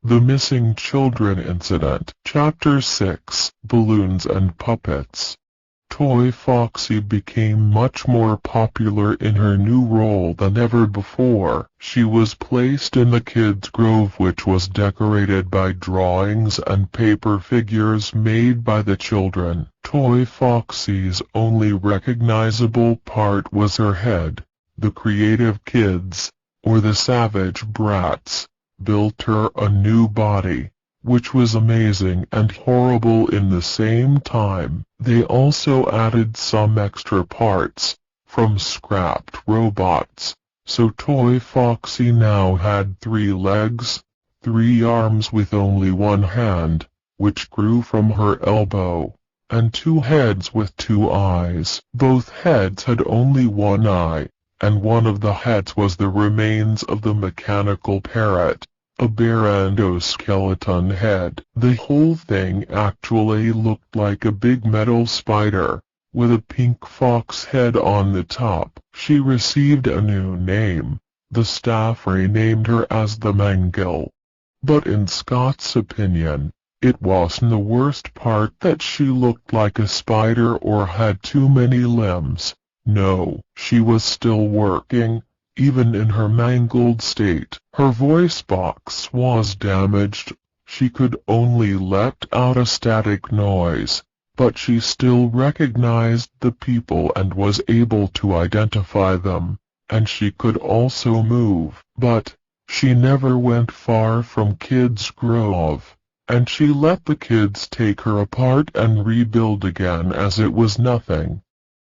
The Missing Children Incident. Chapter 6. Balloons and Puppets. Toy Foxy became much more popular in her new role than ever before. She was placed in the Kids' Grove, which was decorated by drawings and paper figures made by the children. Toy Foxy's only recognizable part was her head. The creative kids, or the savage brats, built her a new body, which was amazing and horrible in the same time. They also added some extra parts, from scrapped robots, so Toy Foxy now had 3 legs, 3 arms with only 1 hand, which grew from her elbow, and 2 heads with 2 eyes. Both heads had only 1 eye, and one of the heads was the remains of the mechanical parrot, a Barandoskeleton head. The whole thing actually looked like a big metal spider, with a pink fox head on the top. She received a new name. The staff renamed her as the Mangle. But in Scott's opinion, it wasn't the worst part that she looked like a spider or had too many limbs. No, she was still working, even in her mangled state. Her voice box was damaged. She could only let out a static noise, but she still recognized the people and was able to identify them, and she could also move. But she never went far from Kids' Grove, and she let the kids take her apart and rebuild again as it was nothing.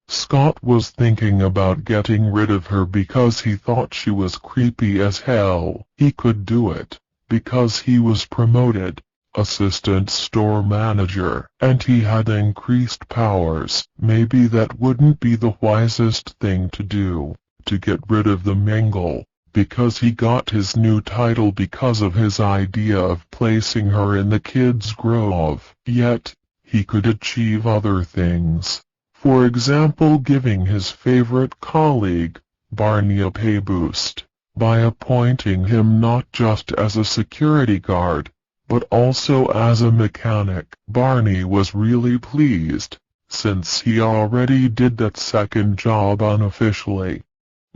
Scott was thinking about getting rid of her because he thought she was creepy as hell. He could do it, because he was promoted, assistant store manager, and he had increased powers. Maybe that wouldn't be the wisest thing to do, to get rid of the Mangle, because he got his new title because of his idea of placing her in the Kids' Grove. Yet, he could achieve other things. For example, giving his favorite colleague, Barney, a pay boost, by appointing him not just as a security guard, but also as a mechanic. Barney was really pleased, since he already did that second job unofficially.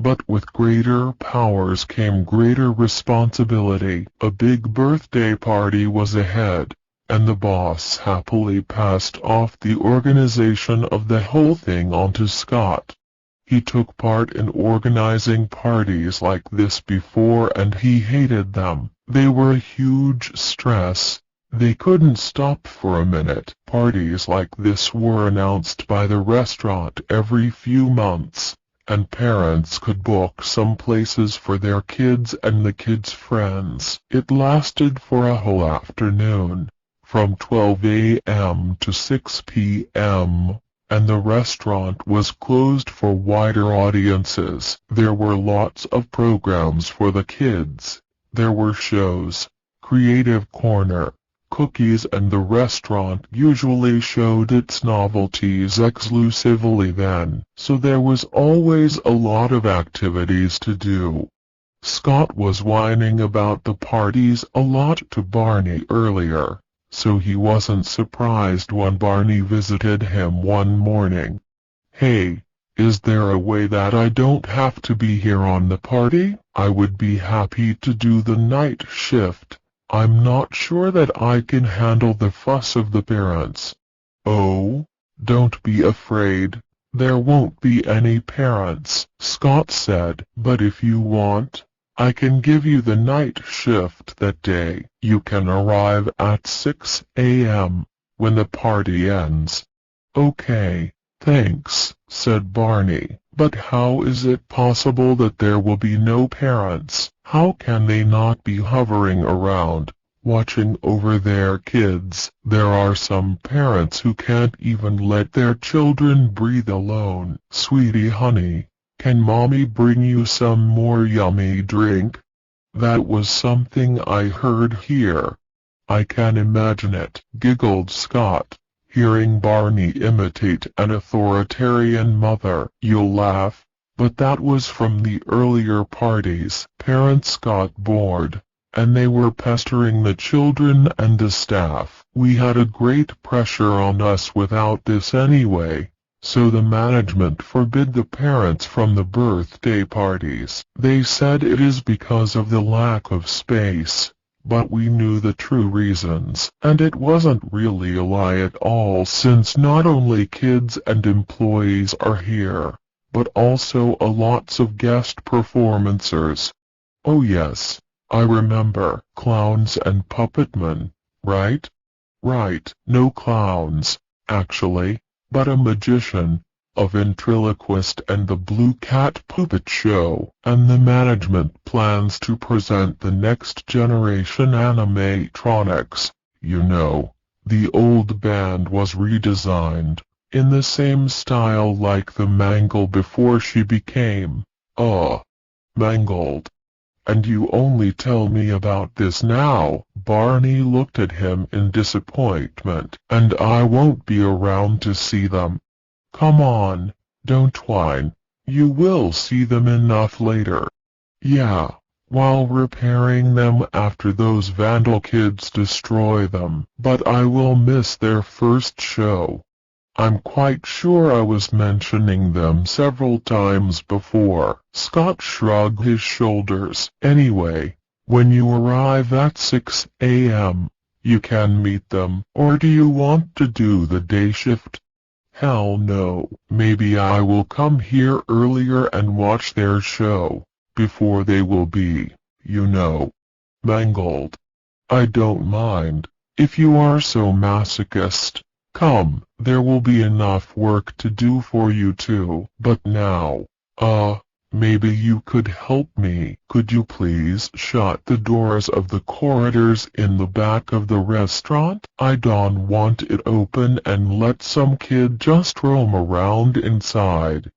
But with greater powers came greater responsibility. A big birthday party was ahead, and the boss happily passed off the organization of the whole thing onto Scott. He took part in organizing parties like this before and he hated them. They were a huge stress. They couldn't stop for a minute. Parties like this were announced by the restaurant every few months, and parents could book some places for their kids and the kids' friends. It lasted for a whole afternoon, from 12 a.m. to 6 p.m., and the restaurant was closed for wider audiences. There were lots of programs for the kids. There were shows, Creative Corner, cookies, and the restaurant usually showed its novelties exclusively then, so there was always a lot of activities to do. Scott was whining about the parties a lot to Barney earlier, so he wasn't surprised when Barney visited him one morning. "Hey, is there a way that I don't have to be here on the party? I would be happy to do the night shift. I'm not sure that I can handle the fuss of the parents." "Oh, don't be afraid. There won't be any parents," Scott said. "But if you want, I can give you the night shift that day. You can arrive at 6 a.m. when the party ends." "Okay, thanks," said Barney. "But how is it possible that there will be no parents? How can they not be hovering around, watching over their kids? There are some parents who can't even let their children breathe alone." "Sweetie honey, can Mommy bring you some more yummy drink?" "That was something I heard here." "I can imagine it," giggled Scott, hearing Barney imitate an authoritarian mother. "You'll laugh, but that was from the earlier parties." Parents got bored, and they were pestering the children and the staff. We had a great pressure on us without this anyway, so the management forbid the parents from the birthday parties. They said it is because of the lack of space, but we knew the true reasons, and it wasn't really a lie at all, since not only kids and employees are here, but also a lots of guest performancers. Oh yes, I remember, clowns and puppetmen, right? Right, no clowns, actually, but a magician, a ventriloquist and the Blue Cat Puppet Show. And the management plans to present the next generation animatronics. You know, the old band was redesigned, in the same style like the Mangle before she became, mangled. And you only tell me about this now. Barney looked at him in disappointment. And I won't be around to see them. Come on, don't whine. You will see them enough later. Yeah, while repairing them after those vandal kids destroy them. But I will miss their first show. I'm quite sure I was mentioning them several times before. Scott shrugged his shoulders. Anyway, when you arrive at 6 a.m., you can meet them. Or do you want to do the day shift? Hell no. Maybe I will come here earlier and watch their show, before they will be, you know, mangled. I don't mind, if you are so masochist. Come, there will be enough work to do for you too. But now, maybe you could help me. Could you please shut the doors of the corridors in the back of the restaurant? I don't want it open and let some kid just roam around inside.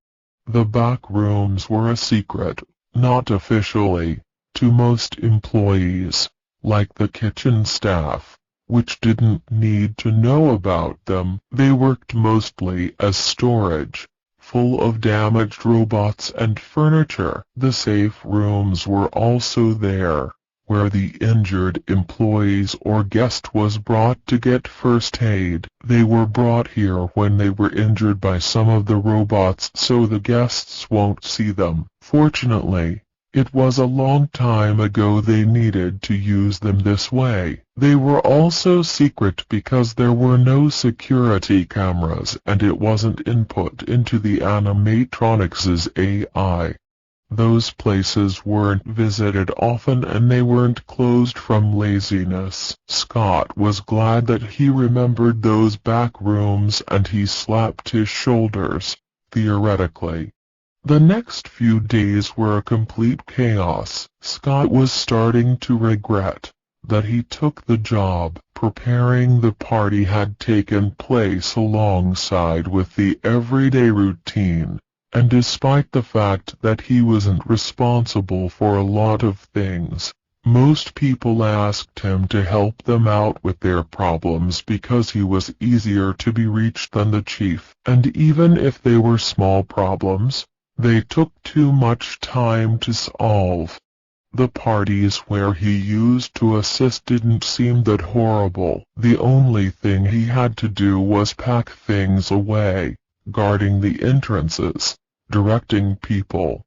The back rooms were a secret, not officially, to most employees, like the kitchen staff, which didn't need to know about them. They worked mostly as storage, full of damaged robots and furniture. The safe rooms were also there, where the injured employees or guest was brought to get first aid. They were brought here when they were injured by some of the robots so the guests won't see them. Fortunately, it was a long time ago they needed to use them this way. They were also secret because there were no security cameras and it wasn't input into the animatronics' AI. Those places weren't visited often and they weren't closed from laziness. Scott was glad that he remembered those back rooms and he slapped his shoulders, theoretically. The next few days were a complete chaos. Scott was starting to regret that he took the job. Preparing the party had taken place alongside with the everyday routine, and despite the fact that he wasn't responsible for a lot of things, most people asked him to help them out with their problems because he was easier to be reached than the chief. And even if they were small problems, they took too much time to solve. The parties where he used to assist didn't seem that horrible. The only thing he had to do was pack things away, guarding the entrances, directing people.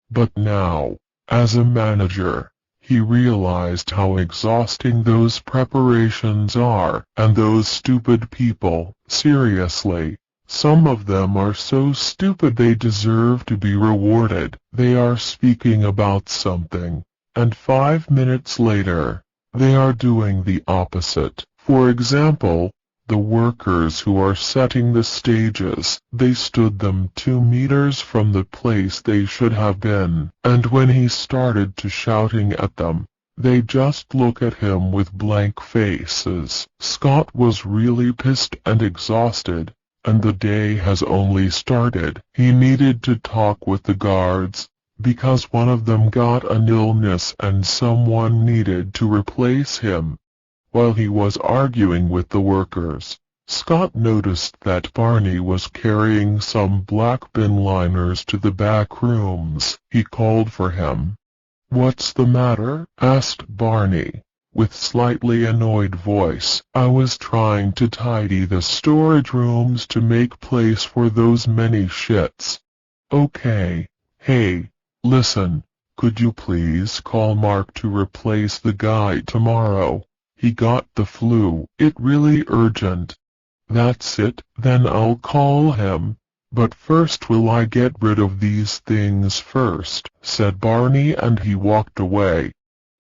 But now, as a manager, he realized how exhausting those preparations are. And those stupid people, seriously. Some of them are so stupid they deserve to be rewarded. They are speaking about something, and 5 minutes later, they are doing the opposite. For example, the workers who are setting the stages, they stood them 2 meters from the place they should have been, and when he started to shouting at them, they just look at him with blank faces. Scott was really pissed and exhausted. And the day has only started. He needed to talk with the guards, because one of them got an illness and someone needed to replace him. While he was arguing with the workers, Scott noticed that Barney was carrying some black bin liners to the back rooms. He called for him. "What's the matter?" asked Barney, with slightly annoyed voice. "I was trying to tidy the storage rooms to make place for those many shits." "Okay. Hey, listen, could you please call Mark to replace the guy tomorrow? He got the flu." "It really urgent?" "That's it, then I'll call him. But first will I get rid of these things first," said Barney, and he walked away.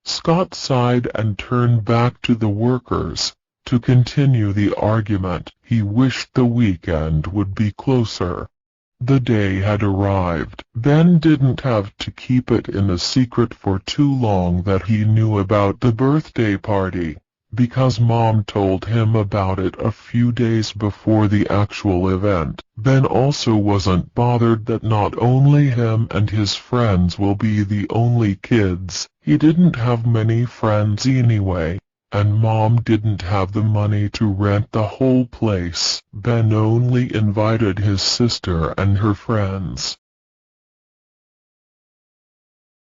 Scott sighed and turned back to the workers, to continue the argument. He wished the weekend would be closer. The day had arrived. Ben didn't have to keep it in a secret for too long that he knew about the birthday party, because Mom told him about it a few days before the actual event. Ben also wasn't bothered that not only him and his friends will be the only kids. He didn't have many friends anyway, and Mom didn't have the money to rent the whole place. Ben only invited his sister and her friends.